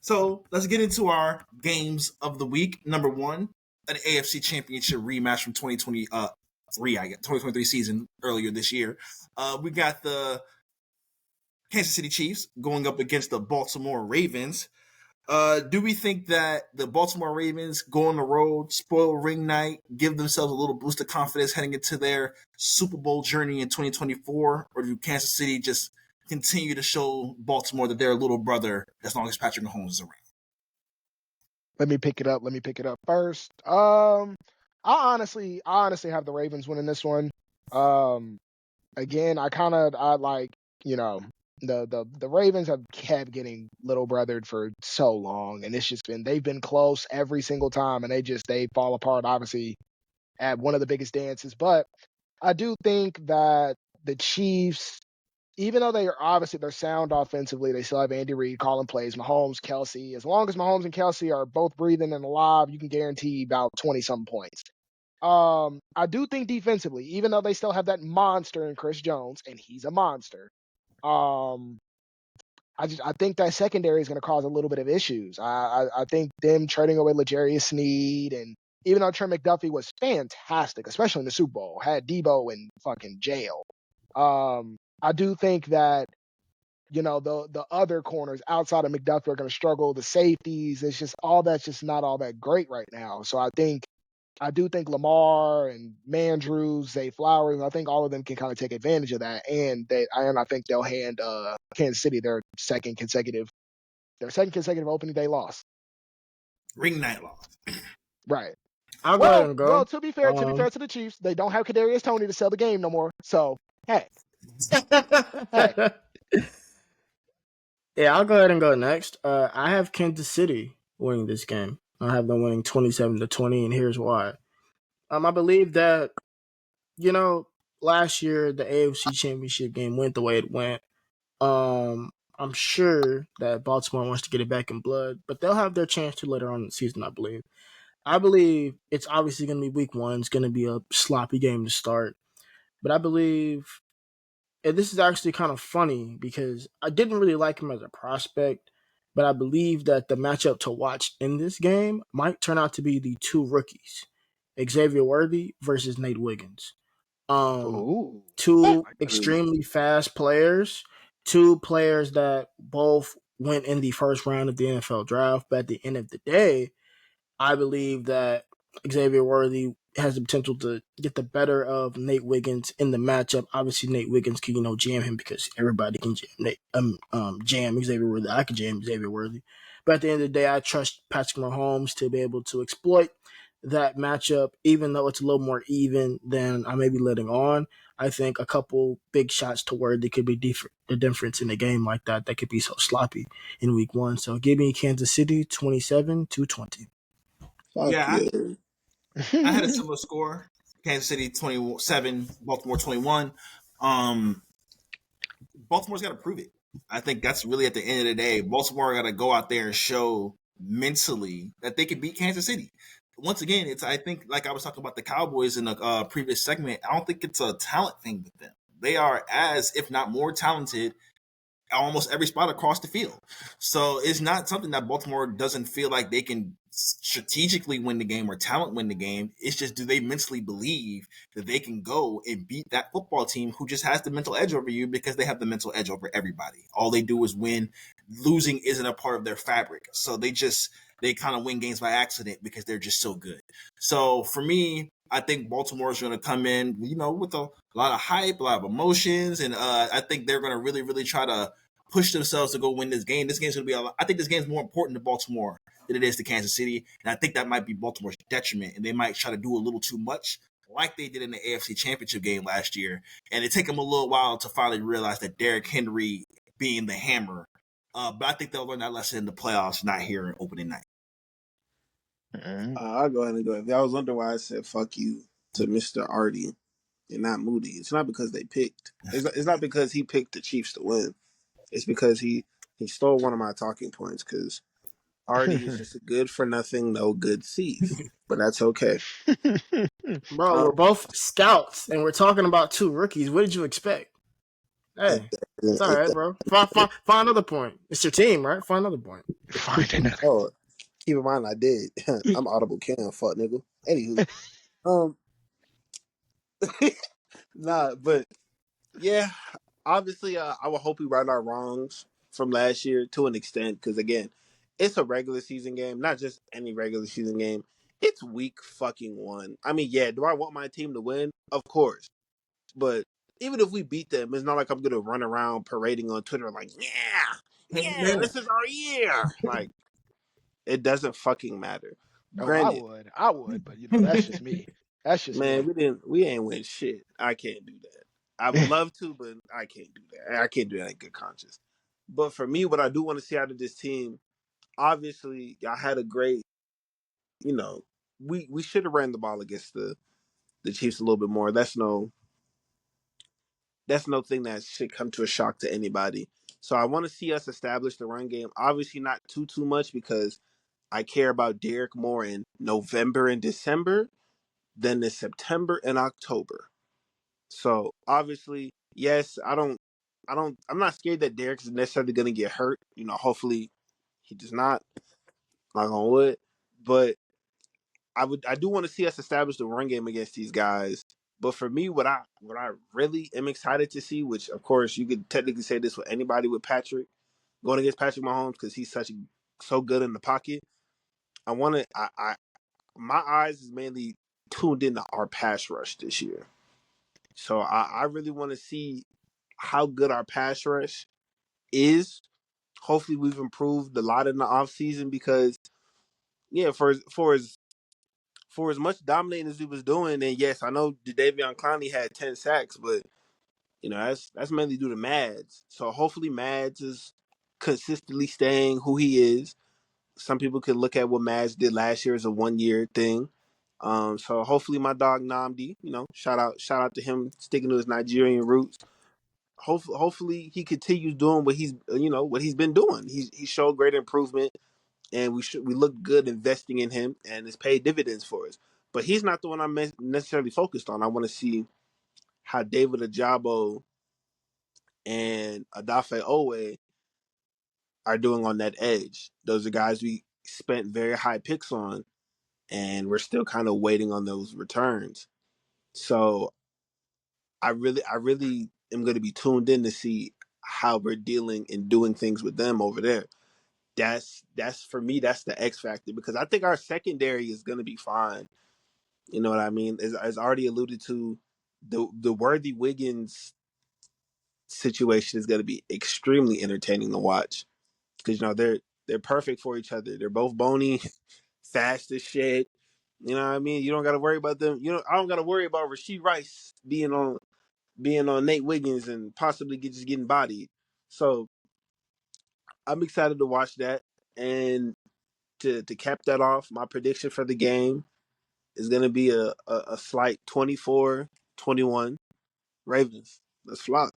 So let's get into our games of the week. Number one, an AFC Championship rematch from 2023 season earlier this year. We got the Kansas City Chiefs going up against the Baltimore Ravens. Do we think that the Baltimore Ravens go on the road, spoil ring night, give themselves a little boost of confidence heading into their Super Bowl journey in 2024? Or do Kansas City just continue to show Baltimore that they're a little brother as long as Patrick Mahomes is around? Let me pick it up first. I honestly have the Ravens winning this one. Again, I like, the Ravens have kept getting little brothered for so long, and it's just they've been close every single time, and they fall apart obviously at one of the biggest dances. But I do think that the Chiefs, even though they're sound offensively, they still have Andy Reid calling plays, Mahomes, Kelsey. As long as Mahomes and Kelsey are both breathing and alive, you can guarantee about 20-something points. I do think defensively, even though they still have that monster in Chris Jones, and he's a monster, I think that secondary is going to cause a little bit of issues. I think them trading away L'Jarius Sneed, and even though Trent McDuffie was fantastic, especially in the Super Bowl, had Debo in fucking jail. I do think that the other corners outside of McDuffie are going to struggle. The safeties, it's just all that's just not all that great right now. So I do think Lamar and Mandrews, Zay Flowers, I think all of them can kind of take advantage of that, and I think they'll hand Kansas City their second consecutive opening day loss. Ring night loss. Right. I'll go ahead and go. Well, to be fair to the Chiefs, they don't have Kadarius Toney to sell the game no more. So hey. Yeah, I'll go ahead and go next. I have Kansas City winning this game. I have them winning 27-20, and here's why. I believe that, last year the AFC Championship game went the way it went. I'm sure that Baltimore wants to get it back in blood, but they'll have their chance to later on in the season, I believe. I believe it's obviously going to be week one. It's going to be a sloppy game to start. But I believe, and this is actually kind of funny because I didn't really like him as a prospect, but I believe that the matchup to watch in this game might turn out to be the two rookies, Xavier Worthy versus Nate Wiggins. Two extremely fast players, two players that both went in the first round of the NFL draft, but at the end of the day, I believe that Xavier Worthy has the potential to get the better of Nate Wiggins in the matchup. Obviously, Nate Wiggins can jam him because everybody can jam Xavier Worthy. I can jam Xavier Worthy, but at the end of the day, I trust Patrick Mahomes to be able to exploit that matchup, even though it's a little more even than I may be letting on. I think a couple big shots to Worthy could be the difference in a game like that could be so sloppy in week one. So give me Kansas City 27-20. Yeah, I had a similar score. Kansas City 27, Baltimore 21. Baltimore's got to prove it. I think that's really at the end of the day. Baltimore got to go out there and show mentally that they can beat Kansas City. Once again, I think, like I was talking about the Cowboys in the previous segment, I don't think it's a talent thing with them. They are as, if not more talented, almost every spot across the field. So it's not something that Baltimore doesn't feel like they can strategically win the game or talent win the game. It's just, do they mentally believe that they can go and beat that football team who just has the mental edge over you because they have the mental edge over everybody. All they do is win. Losing isn't a part of their fabric. So they kind of win games by accident because they're just so good. So for me, I think Baltimore is going to come in, with a lot of hype, a lot of emotions, and I think they're going to really, really try to push themselves to go win this game. This game's going to be I think this game's more important to Baltimore than it is to Kansas City, and I think that might be Baltimore's detriment, and they might try to do a little too much like they did in the AFC Championship game last year, and it take them a little while to finally realize that Derrick Henry being the hammer, but I think they'll learn that lesson in the playoffs, not here in opening night. I'll go ahead and go. If y'all was wondering why I said fuck you to Mr. Artie and not Moody, it's not because they picked. It's not because he picked the Chiefs to win. It's because he stole one of my talking points, because Artie is just a good for nothing, no good thief. But that's okay. Bro, we're both scouts, and we're talking about two rookies. What did you expect? Hey, it's all right, bro. Find another point. It's your team, right? Find another point. Find another. Oh, keep in mind I did. I'm Audible Cam, fuck nigga. Anywho, um, nah, but yeah, obviously, I would hope we right our wrongs from last year to an extent, because again, it's a regular season game, not just any regular season game. It's week fucking 1. I mean, yeah, do I want my team to win? Of course, but even if we beat them, it's not like I'm gonna run around parading on Twitter like, yeah, this is our year. Like, it doesn't fucking matter. No, Granted, I would, but that's just me. That's just man, me. we ain't win shit. I can't do that. I would love to, but I can't do that. I can't do that in good conscience. But for me, what I do want to see out of this team, obviously, y'all had a great, you know, we should have ran the ball against the Chiefs a little bit more. That's no thing that should come to a shock to anybody. So I want to see us establish the run game. Obviously, not too much because I care about Derek more in November and December than in September and October. So obviously, yes, I'm not scared that Derek's necessarily going to get hurt. You know, hopefully he does not. Knock on wood. But I do want to see us establish the run game against these guys. But for me, what I really am excited to see, which of course you could technically say this with anybody with Patrick going against Patrick Mahomes because he's so good in the pocket. I want to. My eyes is mainly tuned into our pass rush this year. So I really want to see how good our pass rush is. Hopefully we've improved a lot in the offseason because yeah, for as much dominating as he was doing, and yes, I know Jadeveon Clowney had 10 sacks, but you know, that's mainly due to Mads. So hopefully Mads is consistently staying who he is. Some people could look at what Mads did last year as a 1 year thing. So hopefully my dog Namdi, you know, shout out to him sticking to his Nigerian roots. Hopefully he continues doing what he's been doing. He showed great improvement, and we look good investing in him, and it's paid dividends for us. But he's not the one I'm necessarily focused on. I want to see how David Ajabo and Adafe Owe are doing on that edge. Those are guys we spent very high picks on, and we're still kind of waiting on those returns. So I really am going to be tuned in to see how we're dealing and doing things with them over there. That's for me, that's the X factor, because I think our secondary is going to be fine. You know what I mean? As already alluded to, the Worthy Wiggins situation is going to be extremely entertaining to watch because you know they're perfect for each other. They're both bony, fast as shit. You know what I mean? You don't got to worry about them. I don't got to worry about Rashee Rice being on Nate Wiggins and possibly just getting bodied. So I'm excited to watch that. And to cap that off, my prediction for the game is going to be a slight 24-21 Ravens. Let's flop.